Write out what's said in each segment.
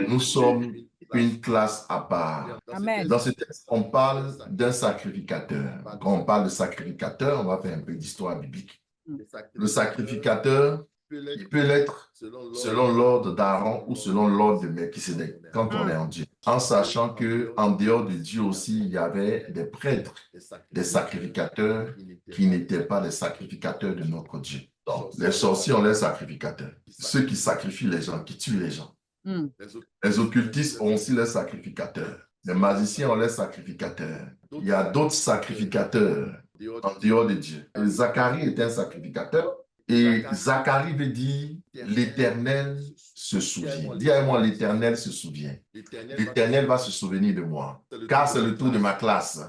Nous sommes une classe à part. Amen. Dans ce texte, on parle d'un sacrificateur. Quand on parle de sacrificateur, on va faire un peu d'histoire biblique. Le sacrificateur, il peut l'être selon l'ordre d'Aaron ou selon l'ordre de Melchisédek, quand on est en Dieu. En sachant qu'en dehors de Dieu aussi, il y avait des prêtres, des sacrificateurs qui n'étaient pas des sacrificateurs de notre Dieu. Donc, les sorciers ont leurs sacrificateurs. Ceux qui sacrifient les gens, qui tuent les gens. Les occultistes ont aussi leurs sacrificateurs. Les magiciens ont leurs sacrificateurs. Il y a d'autres sacrificateurs en dehors de Dieu. Et Zacharie est un sacrificateur. Et Zacharie veut dire l'Éternel se souvient. Dis à moi, l'Éternel se souvient. L'Éternel va se souvenir de moi. Car c'est le tour de ma classe.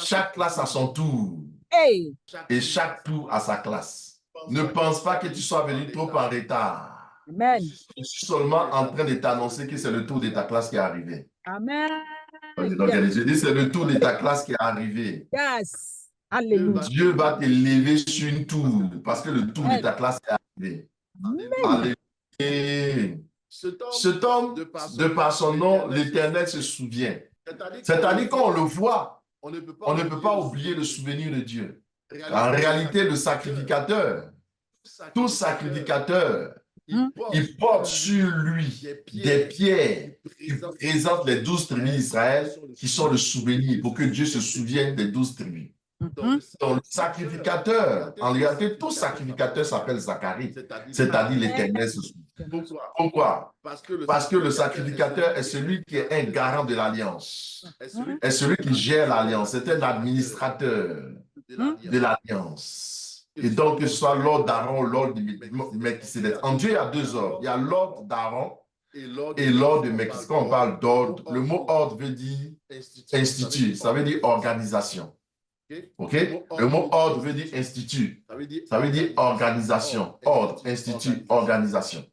Chaque classe a son tour. Hey. Et chaque tour a sa classe. Ne pense pas que tu sois venu trop en retard. Amen. Je suis seulement en train de t'annoncer que c'est le tour de ta classe qui est arrivé. Amen. Donc, je dis, c'est le tour de ta classe qui est arrivé. Yes. Alléluia. Dieu va te lever sur une tour parce que le tour de ta classe est arrivé. Amen. Alléluia. Cet homme, de par son nom, l'Éternel se souvient. C'est-à-dire qu'on le voit, on ne peut pas oublier le souvenir de Dieu. En réalité, le sacrificateur, tout sacrificateur, il porte sur lui des pierres qui représentent les 12 tribus d'Israël, qui sont le souvenir, pour que Dieu se souvienne des 12 tribus. Donc, le sacrificateur, en réalité, tout sacrificateur s'appelle Zacharie, c'est-à-dire l'Éternel se souvient. Pourquoi? Parce que le sacrificateur est celui qui est un garant de l'alliance, est celui qui gère l'alliance, c'est un administrateur de l'alliance. Et donc, que ce soit l'ordre d'Aaron, l'ordre de Melchisédek. En Dieu, il y a deux ordres. Il y a l'ordre d'Aaron et l'ordre de Melchisédek. Quand on parle d'ordre, le mot ordre veut dire institut, ça veut dire organisation. OK? Le mot ordre veut dire institut. Ça veut dire organisation. Ordre, institut, organisation.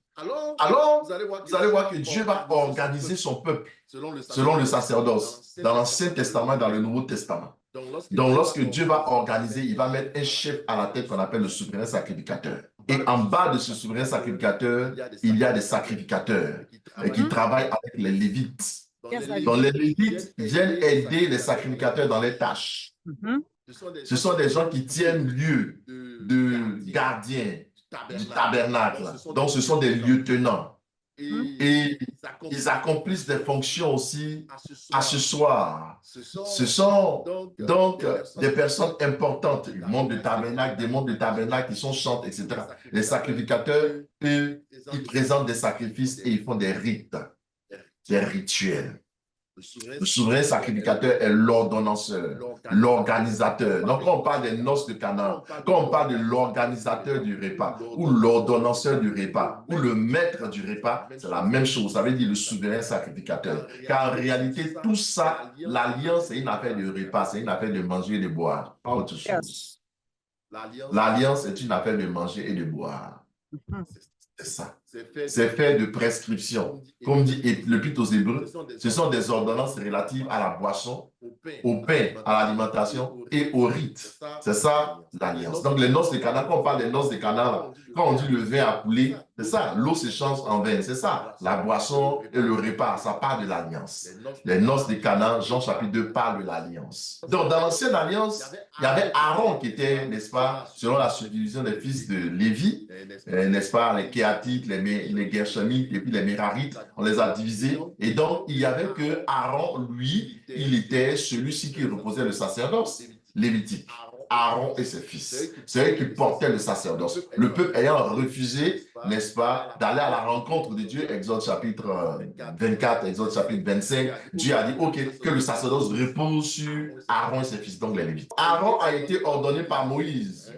Alors, vous allez voir que Dieu va organiser son peuple selon le sacerdoce, dans l'Ancien Testament et dans le Nouveau Testament. Donc, lorsque Dieu va organiser, il va mettre un chef à la tête qu'on appelle le souverain sacrificateur. Et en bas de ce souverain sacrificateur, il y a des sacrificateurs qui travaillent avec les Lévites. Donc, les Lévites viennent aider les sacrificateurs dans les tâches. Ce sont des gens qui tiennent lieu de gardiens du tabernacle. Donc, ce sont des lieutenants. Et ils accomplissent des fonctions aussi accessoires. Ce sont donc des personnes importantes, du monde du tabernacle, des mondes du tabernacle qui sont chantés, etc. Les sacrificateurs, eux, ils présentent des sacrifices et ils font des rites, des rituels. Le souverain sacrificateur est l'ordonnanceur, l'organisateur. Donc, quand on parle des noces de Canaan, quand on parle de l'organisateur du repas, ou l'ordonnanceur du repas, ou le maître du repas, c'est la même chose. Ça veut dire le souverain sacrificateur. Car en réalité, tout ça, l'alliance, c'est une affaire de repas, c'est une affaire de manger et de boire. Pas autre chose. L'alliance est une affaire de manger et de boire. C'est ça. C'est fait de prescriptions. Comme dit l'Épître aux Hébreux, ce sont des ordonnances relatives à la boisson, au pain, à l'alimentation et au rite. C'est ça l'alliance. Donc les noces de Cana, quand on parle des noces de Cana, quand on dit le vin a coulé, c'est ça, l'eau se change en vin, c'est ça. La boisson et le repas, ça parle de l'alliance. Les noces de Cana, Jean chapitre 2 parle de l'alliance. Donc dans l'ancienne alliance, il y avait Aaron qui était, n'est-ce pas, selon la subdivision des fils de Lévi, n'est-ce pas, les Kéatites, les Gershonites et puis les Mérarites, on les a divisés. Et donc, il y avait que Aaron, lui, il était celui-ci qui reposait le sacerdoce lévitique. Aaron et ses fils. C'est eux qui portaient le sacerdoce. Le peuple ayant refusé, n'est-ce pas, d'aller à la rencontre de Dieu, Exode chapitre 24, Exode chapitre 25, Dieu a dit, OK, que le sacerdoce repose sur Aaron et ses fils, donc les Lévites. Aaron a été ordonné par Moïse.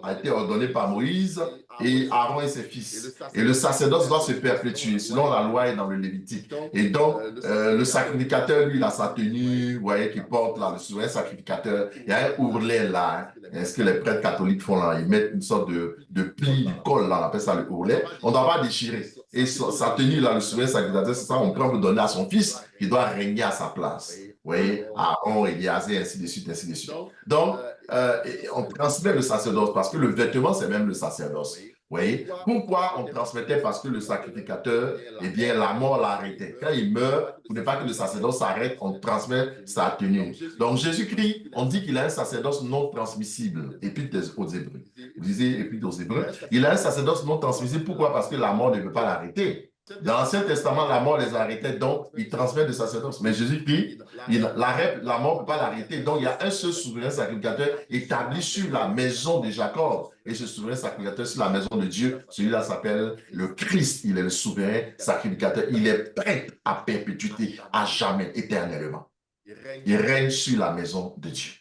A été ordonné par Moïse et Aaron et ses fils. Et le sacerdoce doit se perpétuer selon la loi et dans le Lévitique. Et donc, le sacrificateur, lui, il a sa tenue, vous voyez, qu'il porte là, le souverain sacrificateur. Il y a un ourlet là. Est-ce que les prêtres catholiques font là? Ils mettent une sorte de pli, du col là, on appelle ça le ourlet. On ne doit pas déchirer. Et sa tenue là, le souverain sacrificateur, c'est ça, on peut le donner à son fils qui doit régner à sa place. Vous voyez, Aaron, Éliasé, ainsi de suite, ainsi de suite. Donc, on transmet le sacerdoce parce que le vêtement, c'est même le sacerdoce. voyez, pourquoi on transmettait? Parce que le sacrificateur, eh bien, la mort l'arrêtait. Quand il meurt, pour ne pas que le sacerdoce s'arrête, on transmet sa tenue. Donc, Jésus-Christ, on dit qu'il a un sacerdoce non transmissible. Épître aux Hébreux. Vous disiez Épître aux Hébreux. Il a un sacerdoce non transmissible. Pourquoi? Parce que la mort ne peut pas l'arrêter. Dans l'Ancien Testament, la mort les arrêtait, donc il transmet le sacerdoce. Mais Jésus-Christ, la mort ne peut pas l'arrêter. Donc il y a un seul souverain sacrificateur établi sur la maison de Jacob. Et ce souverain sacrificateur sur la maison de Dieu, celui-là s'appelle le Christ. Il est le souverain sacrificateur. Il est prêt à perpétuité, à jamais, éternellement. Il règne sur la maison de Dieu.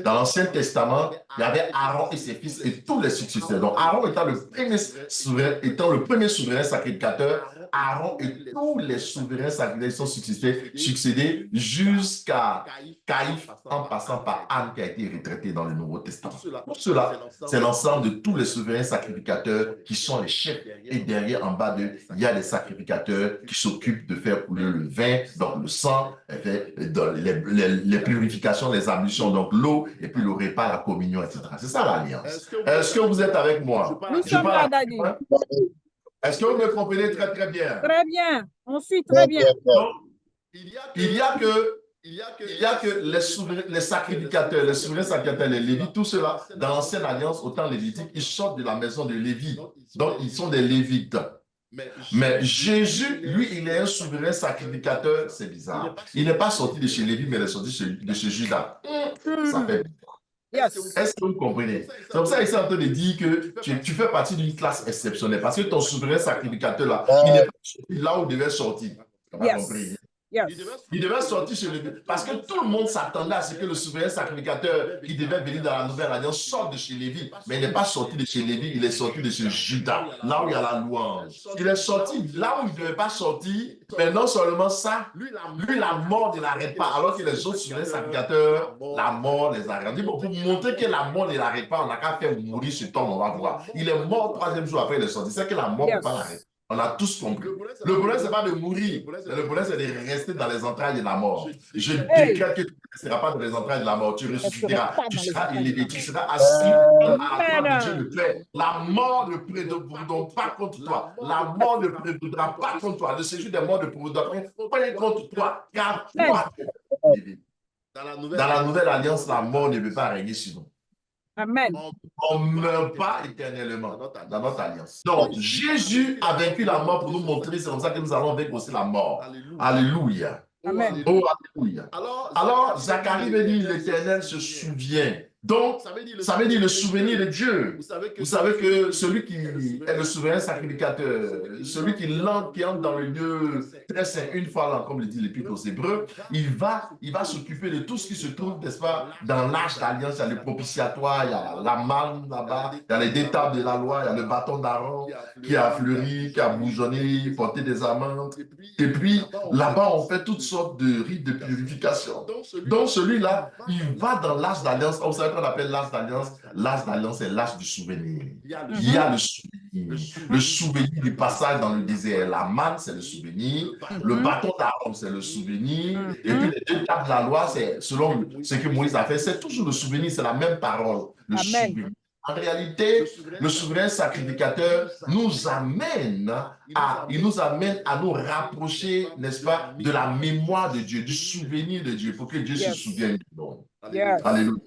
Dans l'Ancien Testament, il y avait Aaron et ses fils et tous les successeurs. Donc, Aaron étant le premier souverain sacrificateur, Aaron et tous les souverains sacrificateurs sont succédés jusqu'à Caïphe, en passant par Anne qui a été retraité dans le Nouveau Testament. Pour cela, c'est l'ensemble de tous les souverains sacrificateurs qui sont les chefs. Et derrière, en bas d'eux, il y a des sacrificateurs qui s'occupent de faire couler le vin, donc le sang, dans les purifications, les ablutions, donc l'eau, et puis le repas, la communion, etc. C'est ça l'alliance. Est-ce que vous êtes avec moi? Nous sommes là, Daddy. Est-ce que vous me comprenez très, très bien? Très bien. On suit très bien. Donc, il y a que les sacrificateurs, les souverains sacrificateurs, les Lévites, tout cela, dans l'ancienne alliance, au temps lévitique, ils sortent de la maison de Lévi. Donc, ils sont des Lévites. Mais Jésus, lui, il est un souverain sacrificateur, c'est bizarre. Il n'est pas sorti de chez Lévi, mais il est sorti de chez Judas. Ça fait Yes. Est-ce que vous comprenez? C'est comme ça qu'il est en train de dire que tu fais partie d'une classe exceptionnelle parce que ton souverain sacrificateur là, il n'est pas sorti là où il devait sortir. Tu n'as pas compris? Yes. Il devait sortir chez Lévi parce que tout le monde s'attendait à ce que le souverain sacrificateur qui devait venir dans la nouvelle alliance sorte de chez Lévi. Mais il n'est pas sorti de chez Lévi, il est sorti de chez Judas, là où il y a la louange. Il est sorti là où il ne devait pas sortir, mais non seulement ça, lui, la mort ne l'arrête pas, alors que les autres souverains sacrificateurs, la mort les arrête. Pour montrer que la mort ne l'arrête pas, on n'a qu'à faire mourir ce temps, on va voir. Il est mort, troisième jour après, il est sorti. C'est que la mort ne peut pas l'arrêter. On a tous compris. Le problème, ce n'est pas de mourir. Le problème, c'est de rester dans les entrailles de la mort. Je décrète que tu ne resteras pas dans les entrailles de la mort. Tu ressusciteras. Tu seras élevé. Tu seras assis à la droite de Dieu le Père. La mort ne prévaudra pas contre toi. La mort ne prévaudra pas contre toi. Le séjour des morts ne prévaudra pas contre toi. Car toi, tu es élevé. Dans la nouvelle alliance, la mort ne peut pas régner sur nous. Amen. On ne meurt pas éternellement dans notre alliance. Donc, Jésus a vaincu la mort pour nous montrer, c'est comme ça que nous allons vaincre aussi la mort. Alléluia. Amen. Oh, alléluia. Alors, Zacharie veut dire, l'Éternel se souvient. Donc, ça veut dire le souvenir de Dieu. Vous savez que celui qui est le souverain sacrificateur, celui qui entre dans le lieu très saint, une fois là, comme le dit l'Épître aux Hébreux, il va s'occuper de tout ce qui se trouve, n'est-ce pas, dans l'arche d'alliance. Il y a le propitiatoire, il y a la manne là-bas, il y a les deux tables de la loi, il y a le bâton d'Aaron qui a fleuri, qui a bourgeonné, porté des amandes. Et puis, là-bas, on fait toutes sortes de rites de purification. Donc, celui-là, il va dans l'arche d'alliance. Vous savez qu'on appelle l'arche d'alliance? L'arche d'alliance, c'est l'arche du souvenir. Il y a le souvenir. Le souvenir du passage dans le désert. La manne, c'est le souvenir. Le bâton d'Aaron, c'est le souvenir. Et puis, les deux tables de la loi, c'est selon ce que Moïse a fait. C'est toujours le souvenir, c'est la même parole. Le souvenir. En réalité, le souverain sacrificateur nous amène à nous rapprocher, n'est-ce pas, de la mémoire de Dieu, du souvenir de Dieu, pour que Dieu se souvienne de nous. Alléluia.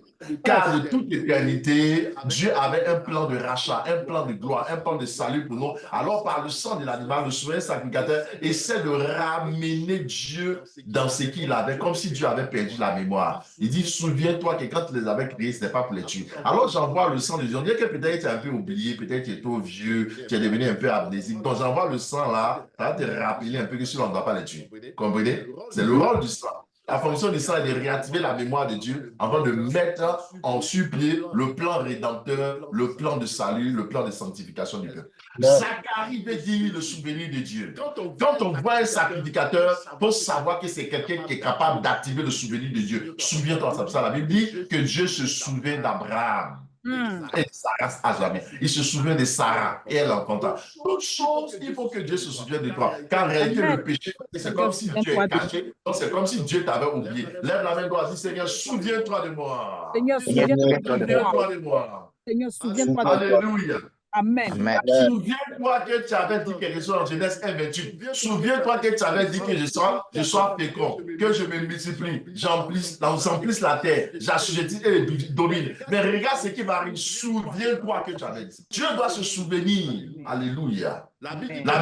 Car de toute éternité, Dieu avait un plan de rachat, un plan de gloire, un plan de salut pour nous. Alors, par le sang de l'animal, le souverain sacrificateur essaie de ramener Dieu dans ce qu'il avait, comme si Dieu avait perdu la mémoire. Il dit, souviens-toi que quand tu les avais créés, ce n'était pas pour les tuer. Alors, j'envoie le sang de Dieu. On dirait que peut-être tu es un peu oublié, peut-être tu es trop vieux, tu es devenu un peu amnésique. Donc, j'envoie le sang là, ça va te rappeler un peu que celui-là, on ne doit pas les tuer. Comprenez? C'est le rôle du sang. La fonction du sang est de réactiver la mémoire de Dieu avant de mettre en sur-pied le plan rédempteur, le plan de salut, le plan de sanctification du peuple. Zacharie veut dire le souvenir de Dieu. Quand on voit un sacrificateur, il faut savoir que c'est quelqu'un qui est capable d'activer le souvenir de Dieu. Souviens-toi, c'est ça. La Bible dit que Dieu se souvient d'Abraham. Et Sarah à jamais. Il se souvient de Sarah et elle en compta. Toute chose, il faut que Dieu se souvienne de toi. Car en réalité, le péché, c'est comme si Dieu est caché. Donc, c'est comme si Dieu t'avait oublié. Lève la main droite, dis Seigneur, souviens-toi de moi. Seigneur, souviens-toi de moi. Souviens-toi de moi. Seigneur, souviens-toi de moi. Alléluia. Amen. Amen. Souviens-toi que tu avais dit quelque chose en Genèse 1:28. Souviens-toi que tu avais dit que je sois fécond, que je me multiplie, j'emplisse la terre, j'assujettis et domine. Mais regarde ce qui m'arrive. Souviens-toi que tu avais dit. Dieu doit se souvenir. Alléluia. La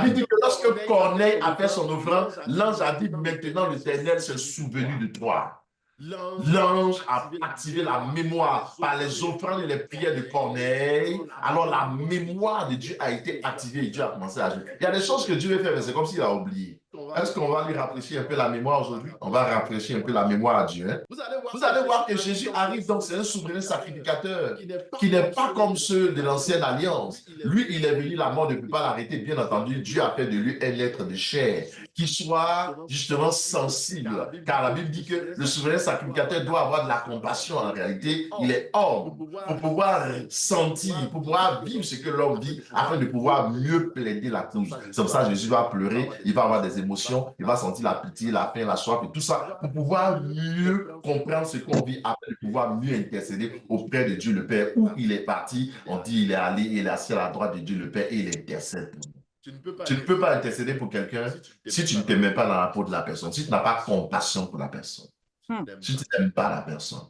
Bible dit que lorsque Corneille a fait son offrande, l'ange a dit maintenant l'Éternel s'est souvenu de toi. L'ange a activé la mémoire par les offrandes et les prières de Corneille. Alors la mémoire de Dieu a été activée et Dieu a commencé à agir. Il y a des choses que Dieu veut faire, mais c'est comme s'il a oublié. Est-ce qu'on va lui rafraîchir un peu la mémoire aujourd'hui? On va rafraîchir un peu la mémoire à Dieu. Hein? Vous allez voir que Jésus arrive, donc c'est un souverain sacrificateur qui n'est pas comme ceux de l'ancienne alliance. Lui, il est venu, la mort ne peut pas l'arrêter. Bien entendu, Dieu a fait de lui un être de chair qui soit justement sensible. Car la Bible dit que le souverain sacrificateur doit avoir de la compassion. En réalité, il est homme pour pouvoir sentir, pour pouvoir vivre ce que l'homme vit afin de pouvoir mieux plaider la cause. C'est pour ça que Jésus va pleurer, il va avoir des émotions, il va sentir la pitié, la faim, la soif et tout ça pour pouvoir mieux comprendre ce qu'on vit afin de pouvoir mieux intercéder auprès de Dieu le Père. Où il est parti, on dit il est allé, il est assis à la droite de Dieu le Père et il intercède pour nous. Tu ne peux pas intercéder pour quelqu'un si tu ne te mets pas dans la peau de la personne, si tu n'as pas compassion pour la personne, si tu n'aimes pas la personne.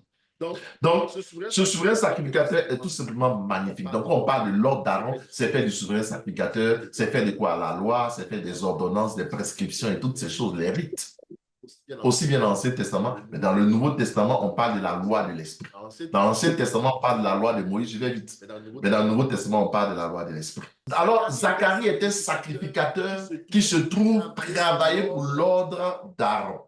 Donc, ce souverain sacrificateur est tout simplement magnifique. Donc, on parle de l'ordre d'Aaron, c'est fait du souverain sacrificateur, c'est fait de quoi? La loi, c'est fait des ordonnances, des prescriptions et toutes ces choses, les rites. Aussi bien dans l'Ancien Testament, mais dans le Nouveau Testament, on parle de la loi de l'Esprit. Dans l'Ancien Testament, on parle de la loi de Moïse, je vais vite. Mais dans le Nouveau Testament, on parle de la loi de l'Esprit. Alors, Zacharie était un sacrificateur qui se trouve travailler pour l'ordre d'Aaron.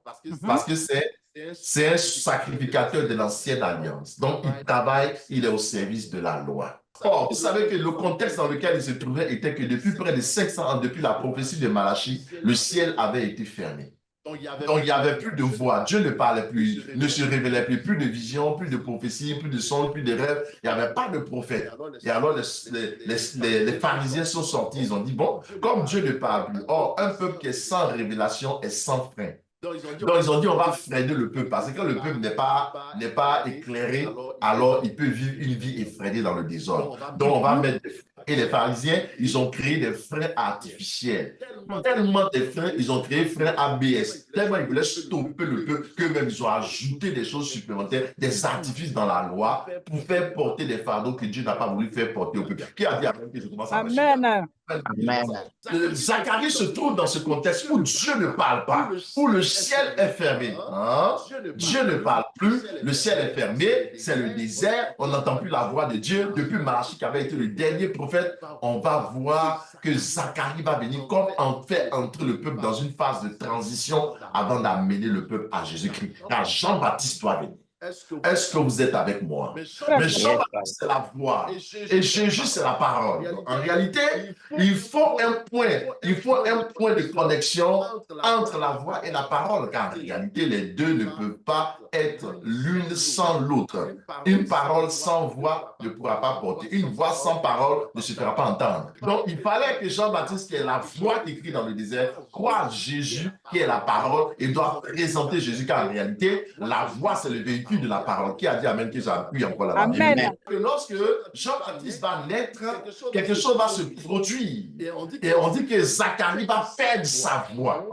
Parce que c'est un sacrificateur de l'ancienne alliance. Donc, il travaille, il est au service de la loi. Or, vous savez que le contexte dans lequel il se trouvait était que depuis près de 500 ans, depuis la prophétie de Malachie, le ciel avait été fermé. Donc, il n'y avait plus de voix. Dieu ne parlait plus, ne se révélait plus de vision, plus de prophétie, plus de songe, plus de rêve. Il n'y avait pas de prophète. Et alors, les pharisiens sont sortis. Ils ont dit, bon, comme Dieu ne parle plus, or, un peuple qui est sans révélation est sans frein. Donc, ils ont dit, on va freiner le peuple. Parce que quand le peuple n'est pas éclairé, alors il peut vivre une vie effrénée dans le désordre. Donc, on va mettre des freins. Et les pharisiens, ils ont créé des freins artificiels. Tellement des freins, ils ont créé freins ABS. Tellement ils voulaient stopper le peuple qu'eux-mêmes, ils ont ajouté des choses supplémentaires, des artifices dans la loi pour faire porter des fardeaux que Dieu n'a pas voulu faire porter au peuple. Qui a dit après que je commence à Amen. Amen. Zacharie se trouve dans ce contexte où Dieu ne parle pas, où le ciel est fermé. Hein? Dieu ne parle plus, le ciel est fermé, c'est le désert, on n'entend plus la voix de Dieu. Depuis Malachie qui avait été le dernier prophète, on va voir que Zacharie va venir comme en fait entrer le peuple dans une phase de transition avant d'amener le peuple à Jésus-Christ. Car Jean-Baptiste doit venir. Est-ce que vous êtes avec moi? Mais Jean-Baptiste, c'est la voix. Et Jésus, c'est la parole. En réalité, il faut un point de connexion entre la voix et la parole. Car en réalité, les deux ne peuvent pas être l'une sans l'autre. Une parole sans voix ne pourra pas porter. Une voix sans parole ne se fera pas entendre. Donc, il fallait que Jean-Baptiste, qui est la voix qui crie dans le désert, croie Jésus, qui est la parole, et doit présenter Jésus. Car en réalité, la voix, c'est le véhicule de la parole. Qui a dit Amen, que j'appuie encore là-bas. Amen. Lorsque Jean-Baptiste va naître, quelque chose va se produire. Et on dit que Zacharie va perdre sa voix.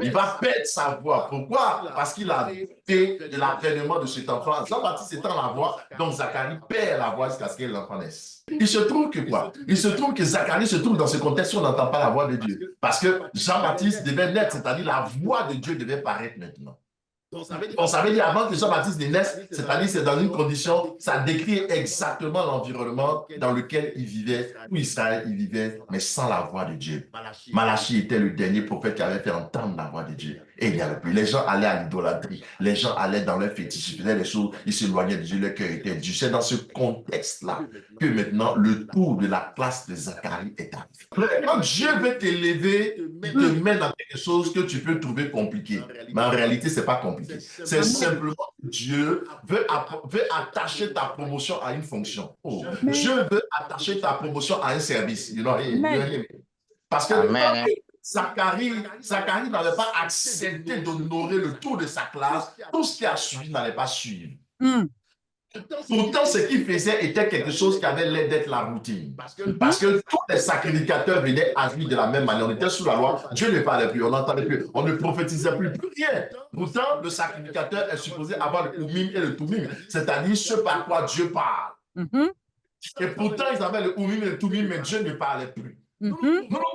Il va perdre sa voix. Pourquoi? Parce qu'il a fait de l'avènement de cet enfant. Jean-Baptiste étant la voix, donc Zacharie perd la voix jusqu'à ce que l'enfant naisse. Il se trouve que quoi? Il se trouve que Zacharie se trouve dans ce contexte où on n'entend pas la voix de Dieu. Parce que Jean-Baptiste devait naître, c'est-à-dire la voix de Dieu devait paraître maintenant. On savait dire avant que Jean-Baptiste naisse, c'est-à-dire c'est dans une condition, ça décrit exactement l'environnement dans lequel il vivait, où Israël il vivait, mais sans la voix de Dieu. Malachie était le dernier prophète qui avait fait entendre la voix de Dieu. Et il n'y avait plus. Les gens allaient à l'idolâtrie, les gens allaient dans leur fétiche, ils faisaient les choses, ils s'éloignaient de Dieu, leur cœur était Dieu. C'est dans ce contexte-là que maintenant le tour de la classe de Zacharie est arrivé. Quand Dieu veut t'élever, il te met dans quelque chose que tu peux trouver compliqué. Mais en réalité, ce n'est pas compliqué. C'est simplement que Dieu veut attacher ta promotion à une fonction. Oh. Dieu veut attacher ta promotion à un service. Parce que Zacharie n'avait pas accepté d'honorer le tour de sa classe. Tout ce qui a suivi n'allait pas suivre. Pourtant, ce qu'il faisait était quelque chose qui avait l'air d'être la routine. Parce que tous les sacrificateurs venaient agir de la même manière. On était sous la loi, Dieu ne parlait plus, on n'entendait plus, on ne prophétisait plus, plus rien. Pourtant, le sacrificateur est supposé avoir le Oumim et le Toumim, c'est-à-dire ce par quoi Dieu parle. Et pourtant, ils avaient le Oumim et le Toumim, mais Dieu ne parlait plus. Nous nous trouvons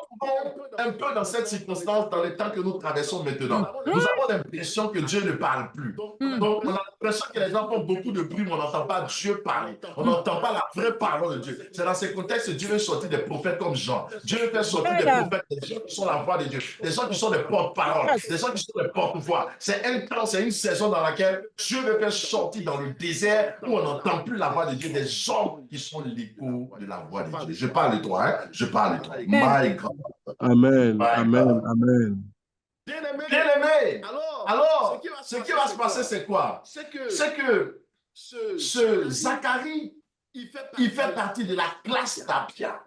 un peu dans cette circonstance dans les temps que nous traversons maintenant. Nous avons l'impression que Dieu ne parle plus. Donc, on a l'impression que les gens font beaucoup de bruit, mais on n'entend pas Dieu parler. On n'entend pas la vraie parole de Dieu. C'est dans ces contextes que Dieu veut sortir des prophètes comme Jean. Dieu veut faire sortir des prophètes, des gens qui sont la voix de Dieu, des gens qui sont des porte-paroles, des gens qui sont des porte-voix. C'est un temps, c'est une saison dans laquelle Dieu veut faire sortir dans le désert où on n'entend plus la voix de Dieu, des hommes qui sont l'écho de la voix de Dieu. Je parle de toi, hein? Je parle de toi. My God. Amen. My Amen. God. Amen. Bien-aimé, alors, ce qui va se passer, c'est quoi? C'est que ce Zacharie, il fait partie de la classe d'Abia.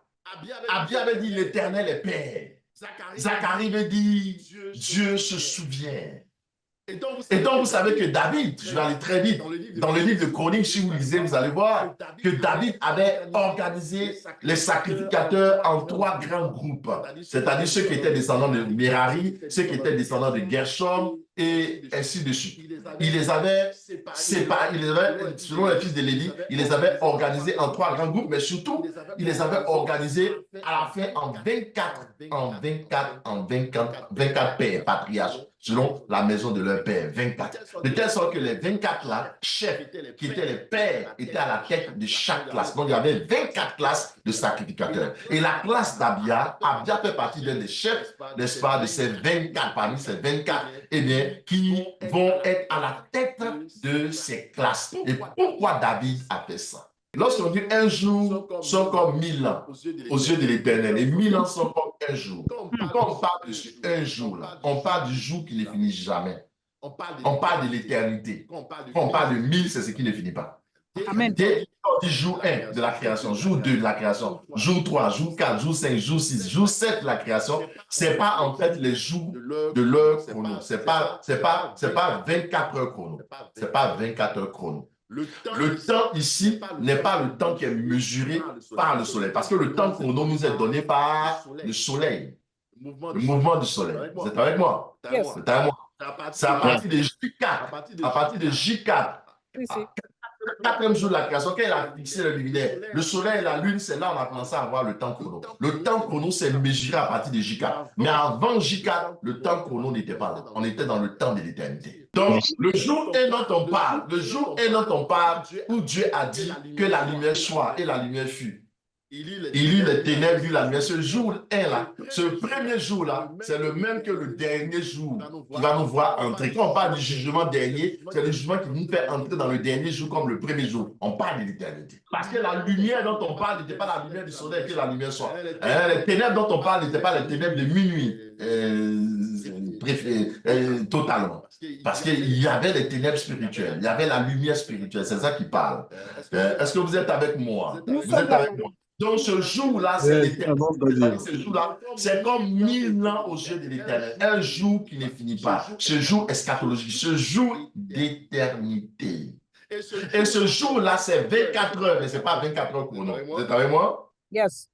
Abia avait dit l'Éternel est Père. Zacharie veut dire Dieu se souvient. Et donc, vous savez que David, je vais aller très vite, dans le livre de Chroniques, si vous lisez, vous allez voir que David avait organisé les sacrificateurs en 3 grands groupes, c'est-à-dire ceux qui étaient descendants de Merari, ceux qui étaient descendants de Gershom, et ainsi de suite. Il les avait séparés, selon les fils de Lévi, il les avait organisés en 3 grands groupes, mais surtout, il les avait organisés à la fin en 24 pères, patriarches, selon la maison de leur père, 24. De telle sorte que les 24 là, chefs, qui étaient les pères, étaient à la tête de chaque classe. Donc, il y avait 24 classes de sacrificateurs. Et la classe d'Abia, Abia fait partie d'un des chefs, n'est-ce pas, de ces 24, parmi ces 24, eh bien, qui vont être à la tête de ces classes. Et pourquoi David a fait ça? Lorsqu'on dit un jour sont comme 1000 ans aux yeux de l'Éternel, et 1000 ans sont comme un jour. Quand on parle de un jour, là, on parle du jour qui ne finit jamais. On parle de l'éternité. Quand on parle de 1000, c'est ce qui ne finit pas. Amen. On dit jour 1 de la création, jour 2 de la création, jour 3, jour 4, jour 5, jour 6, jour 7 de la création. Ce n'est pas en fait les jours de l'heure chrono. Ce n'est pas 24 heures chrono. Ce n'est pas 24 heures chrono. Le temps ici n'est pas le temps qui est mesuré par le soleil, parce que le temps chrono nous est donné par le soleil, le mouvement du soleil. Vous êtes avec moi? Yes. Vous êtes avec moi? C'est à partir de J4, à partir de J4, le 4e jour de la création, quand il a fixé le luminaire, le soleil et la lune, c'est là où on a commencé à voir le temps chrono. Le temps chrono, c'est mesuré à partir de J4. Mais avant J4, le temps chrono n'était pas là. On était dans le temps de l'éternité. Donc, le jour 1 dont on parle, où Dieu a dit que la lumière soit et la lumière fut. Il lit les ténèbres, il lit la lumière. Ce jour 1 là, ce premier jour là, c'est le même que le dernier jour qui va nous voir entrer. Quand on parle du jugement dernier, c'est le jugement qui nous fait entrer dans le dernier jour comme le premier jour. On parle de l'éternité. Parce que la lumière dont on parle n'était pas la lumière du soleil, que la lumière soit. Les ténèbres dont on parle n'étaient pas les ténèbres de minuit. Totalement. Parce qu'il y avait les ténèbres spirituelles, il y avait la lumière spirituelle. C'est ça qui parle. Est-ce que vous êtes avec moi? Vous êtes avec moi? Donc, ce jour-là, c'est l'éternel. Ce jour-là, c'est comme 1000 ans aux yeux de l'éternel. Un jour qui ne finit pas. Ce jour eschatologique, ce jour d'éternité. Et ce jour-là, c'est 24 heures, mais ce n'est pas 24 heures chrono. Vous êtes avec moi? Yes.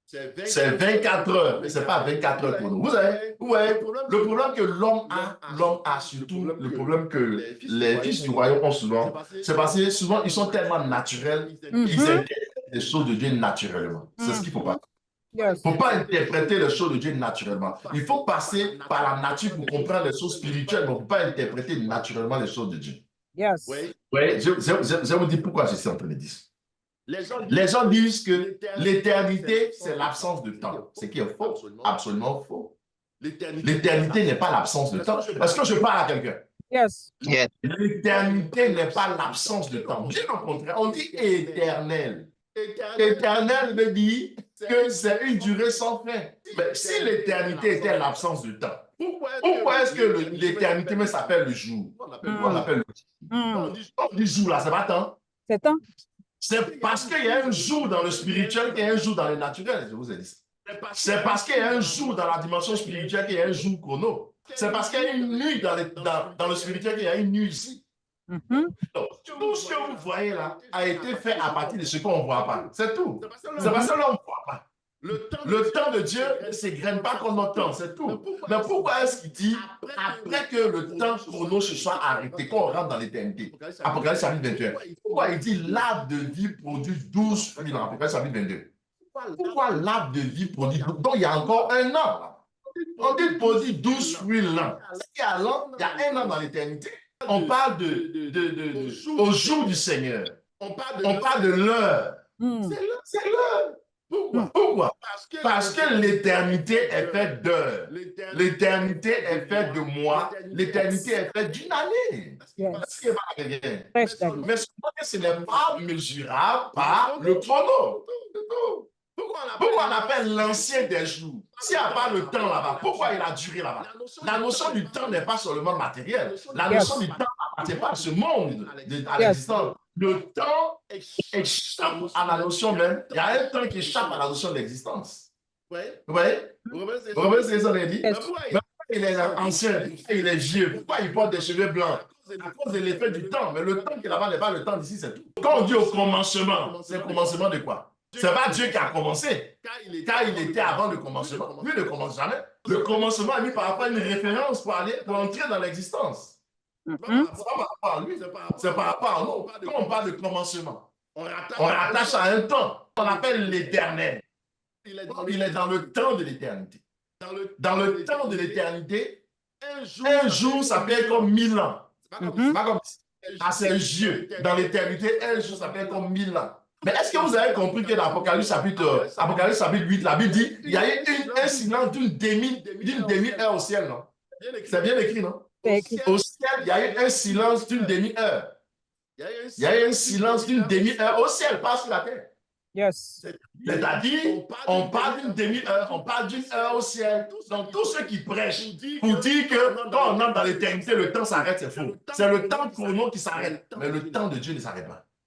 C'est 24 heures, mais ce n'est pas 24 heures chrono. Vous savez, le problème que l'homme a, surtout le problème que les fils du royaume ont souvent, c'est parce que souvent, ils sont tellement naturels qu'ils interprètent les choses de Dieu naturellement. C'est ce qu'il ne faut pas. Il ne faut pas interpréter les choses de Dieu naturellement. Il faut passer par la nature pour comprendre les choses spirituelles, mais on ne peut pas interpréter naturellement les choses de Dieu. Yes. Oui, je vous dis pourquoi je suis en train de dire. Les gens disent que l'éternité, c'est l'absence de temps. Ce qui est faux, absolument faux. L'éternité n'est pas l'absence de temps. Est-ce que je parle à quelqu'un? Yes. L'éternité n'est pas l'absence de temps. Bien au contraire, on dit éternel. Éternel veut dire que c'est une durée sans fin. Mais si l'éternité était l'absence de temps, pourquoi est-ce que l'éternité s'appelle le jour? On appelle le jour. On dit jour là, c'est pas temps. C'est temps. C'est parce qu'il y a un jour dans le spirituel qu'il y a un jour dans le naturel, je vous ai dit ça. C'est parce qu'il y a un jour dans la dimension spirituelle qu'il y a un jour chrono. C'est parce qu'il y a une nuit dans le spirituel qu'il y a une nuit ici. Donc, tout ce que vous voyez là a été fait à partir de ce qu'on ne voit pas. C'est tout. C'est parce que là, on ne voit pas. Le temps de Dieu ne s'égrène pas comme notre temps, c'est tout. Mais pourquoi est-ce qu'il dit, après que le temps chrono se soit arrêté, qu'on rentre dans l'éternité? Apocalypse chapitre 21. Pourquoi il dit l'arbre de vie produit 12 fruits dans Apocalypse chapitre 22? Pourquoi l'arbre de vie produit 12? Donc il y a encore un an. Là. On dit produit 12 fruits l'an. Il y a un an dans l'éternité. On parle au jour du Seigneur. On parle de l'heure. C'est l'heure. Pourquoi? Parce que l'éternité est faite d'heures. L'éternité est faite de mois. L'éternité est faite d'une année. Mais ce n'est pas mesurable par le chrono. Pourquoi on appelle l'ancien des jours? S'il n'y a pas le temps là-bas, pourquoi il a duré là-bas? La notion du temps n'est pas seulement matérielle. La notion du temps n'appartient pas à ce monde, à l'existence. Le temps échappe à la notion même. Il y a un temps qui échappe à la notion de l'existence. Vous voyez? Vous comprenez ce que ça veut dire? Pourquoi il est ancien? Pourquoi il est vieux? Pourquoi il porte des cheveux blancs? À cause de l'effet du temps. Mais le temps qui est là-bas n'est pas le temps d'ici, c'est tout. Quand on dit au commencement, c'est le commencement de quoi? C'est pas Dieu qui a commencé, car il était avant le commencement. Lui ne commence jamais. Le commencement est mis par rapport à une référence pour entrer dans l'existence. C'est pas par rapport à lui, c'est par rapport à nous. Quand on parle de commencement, on rattache à un temps. On appelle l'éternel. Il est dans le temps de l'éternité. Dans le temps de l'éternité, un jour s'appelle comme 1000 ans. C'est pas comme à ses yeux. Dans l'éternité, un jour s'appelle comme 1000 ans. Mais est-ce que vous avez compris que dans Apocalypse chapitre 8, la Bible dit il y a eu un silence d'une demi-heure au ciel, non? C'est bien écrit, non? Au ciel, il y a eu un silence d'une demi-heure. Il y a eu un silence d'une demi-heure au ciel, pas sur la terre. Yes. C'est-à-dire, on parle d'une demi-heure, on parle d'une heure au ciel. Donc, tous ceux qui prêchent pour dire que quand on entre dans l'éternité, le temps s'arrête, c'est faux. C'est le temps chrono qui s'arrête, mais le temps de Dieu ne s'arrête pas.